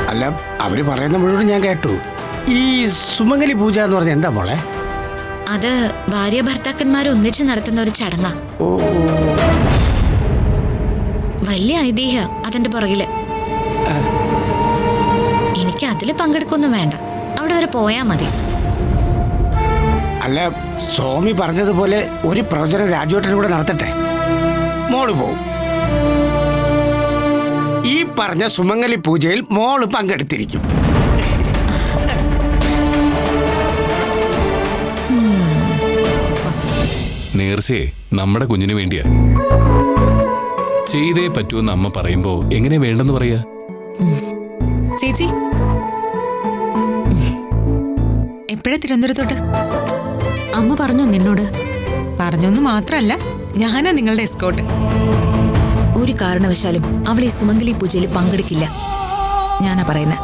അല്ല, അവര് പറയുന്ന മുഴുവൻ ഞാൻ കേട്ടു. ഈ സുമംഗലി പൂജ എന്ന് പറഞ്ഞ എന്താ മോളെ? അത് ഭാര്യ ഭർത്താക്കന്മാർ ഒന്നിച്ച് നടത്തുന്ന ഒരു ചടങ്ങാ. ഓ, വലിയ ഐതിഹ്യ അതിന്റെ പുറകില്. എനിക്ക് അതില് പങ്കെടുക്കൊന്നും വേണ്ട, അവിടെ വരെ പോയാ മതി. അല്ല, സ്വാമി പറഞ്ഞതുപോലെ ഒരു പ്രവചനം രാജുവേട്ടനും കൂടെ നടത്തട്ടെ. മോള് പോവും. ഈ പറഞ്ഞ സുമംഗലി പൂജയിൽ മോള് പങ്കെടുത്തിരിക്കും. നേർച്ചയെ നമ്മുടെ കുഞ്ഞിന് വേണ്ടിയാ. ചെയ്തേ പറ്റൂന്ന് അമ്മ പറയുമ്പോ എങ്ങനെ വേണ്ടെന്ന് പറയാ? ചേച്ചി എപ്പോഴാ തിരുവനന്തപുരത്തോട്ട്? അമ്മ പറഞ്ഞോ നിന്നോട്? പറഞ്ഞൊന്നു മാത്രല്ല, ഞാനാ നിങ്ങളുടെ എസ്കോട്ട്. ഒരു കാരണവശാലും അവൾ ഈ സുമംഗലി പൂജയിൽ പങ്കെടുക്കില്ല. ഞാനാ പറയുന്നത്.